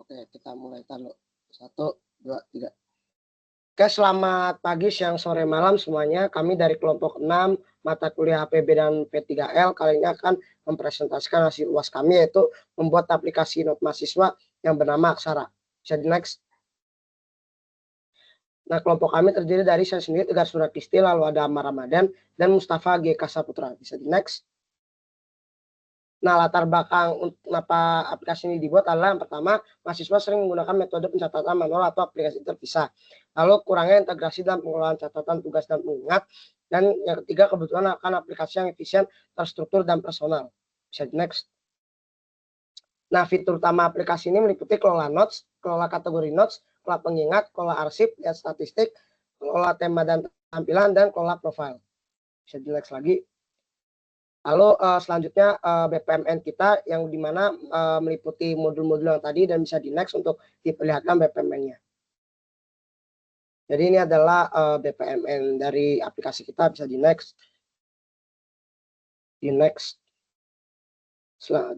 Oke, kita mulai taruh. 1, 2, 3. Oke, selamat pagi, siang, sore, malam semuanya. Kami dari kelompok 6 mata kuliah HPB dan P3L kali ini akan mempresentasikan hasil UAS kami, yaitu membuat aplikasi not mahasiswa yang bernama Aksara. Bisa di next. Nah, kelompok kami terdiri dari saya sendiri, Tegar Surakisti, lalu ada Amar Ramadan, dan Mustafa G. Kasaputra. Bisa di next. Nah, latar belakang kenapa aplikasi ini dibuat adalah yang pertama, mahasiswa sering menggunakan metode pencatatan manual atau aplikasi terpisah. Lalu kurangnya integrasi dalam pengelolaan catatan tugas dan pengingat. Dan yang ketiga, kebutuhan akan aplikasi yang efisien, terstruktur, dan personal. Bisa di next. Nah, fitur utama aplikasi ini meliputi kelola notes, kelola kategori notes, kelola pengingat, kelola arsip, lihat statistik, kelola tema dan tampilan, dan kelola profile. Bisa di next lagi. Lalu selanjutnya BPMN kita yang dimana meliputi modul-modul yang tadi dan bisa di next untuk diperlihatkan BPMN-nya. Jadi ini adalah BPMN dari aplikasi kita, bisa di next. Di next.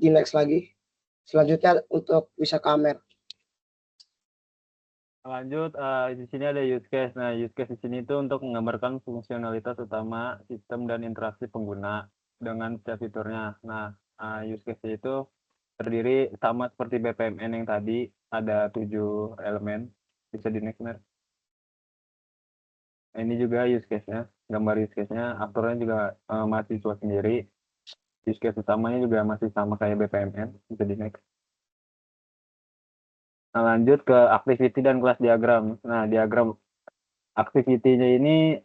Di next lagi. Selanjutnya untuk bisa kamera. Lanjut, di sini ada use case. Nah, use case di sini itu untuk menggambarkan fungsionalitas utama sistem dan interaksi pengguna dengan setiap fiturnya. Nah, use case itu terdiri sama seperti BPMN yang tadi, ada 7 elemen. Bisa di next, Mer. Nah, ini juga use case-nya, gambar use case-nya, aktornya juga mahasiswa sendiri. Use case utamanya juga masih sama kayak BPMN. Bisa di next. Nah, lanjut ke activity dan kelas diagram. Nah, diagram activity-nya ini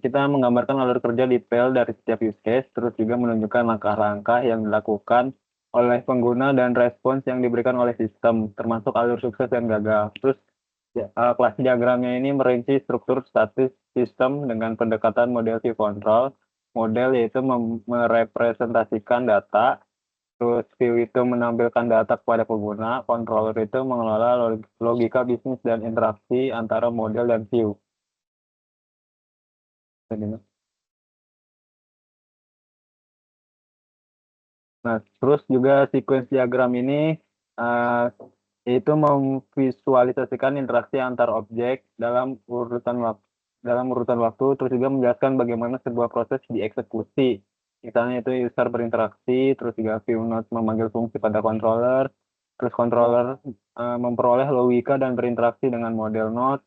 kita menggambarkan alur kerja detail dari setiap use case, terus juga menunjukkan langkah-langkah yang dilakukan oleh pengguna dan respons yang diberikan oleh sistem, termasuk alur sukses dan gagal. Terus kelas diagramnya ini merinci struktur statis sistem dengan pendekatan model view control. Model yaitu merepresentasikan data, terus view itu menampilkan data kepada pengguna, controller itu mengelola logika bisnis dan interaksi antara model dan view. Nah, terus juga sequence diagram ini itu memvisualisasikan interaksi antar objek dalam urutan waktu, terus juga menjelaskan bagaimana sebuah proses dieksekusi. Misalnya itu user berinteraksi, terus juga view node memanggil fungsi pada controller, terus controller memperoleh logika dan berinteraksi dengan model node,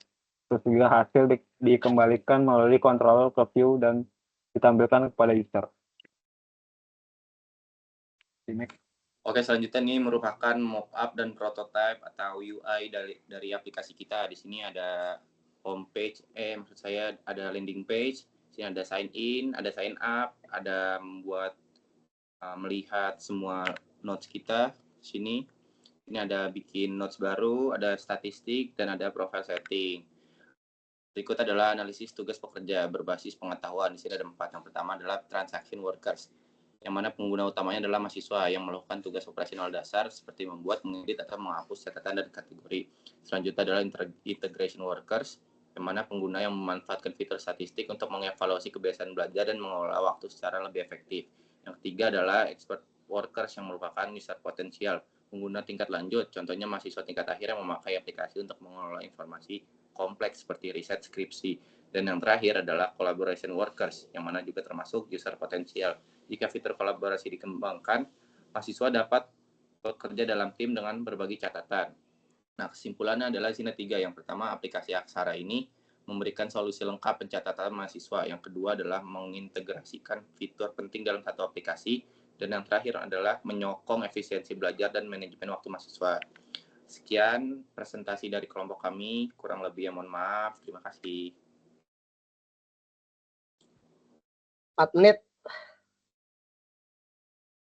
terus juga hasil dikembalikan melalui controller ke view dan ditampilkan kepada user. Oke, selanjutnya ini merupakan mock-up dan prototype atau UI dari aplikasi kita. Di sini ada homepage, maksud saya ada landing page, di sini ada sign in, ada sign up, ada membuat melihat semua notes kita di sini. Ini ada bikin notes baru, ada statistik, dan ada profile setting. Berikut adalah analisis tugas pekerja berbasis pengetahuan. Di sini ada 4. Yang pertama adalah transaction workers, yang mana pengguna utamanya adalah mahasiswa yang melakukan tugas operasional dasar seperti membuat, mengedit, atau menghapus catatan dan kategori. Selanjutnya adalah integration workers, yang mana pengguna yang memanfaatkan fitur statistik untuk mengevaluasi kebiasaan belajar dan mengelola waktu secara lebih efektif. Yang ketiga adalah expert workers yang merupakan user potensial, pengguna tingkat lanjut, contohnya mahasiswa tingkat akhir yang memakai aplikasi untuk mengelola informasi kompleks seperti riset, skripsi. Dan yang terakhir adalah collaboration workers, yang mana juga termasuk user potensial. Jika fitur kolaborasi dikembangkan, mahasiswa dapat bekerja dalam tim dengan berbagi catatan. Nah, kesimpulannya adalah sini 3. Yang pertama, aplikasi Aksara ini memberikan solusi lengkap pencatatan mahasiswa. Yang kedua adalah mengintegrasikan fitur penting dalam satu aplikasi. Dan yang terakhir adalah menyokong efisiensi belajar dan manajemen waktu mahasiswa. Sekian presentasi dari kelompok kami. Kurang lebih mohon maaf. Terima kasih. 4 menit.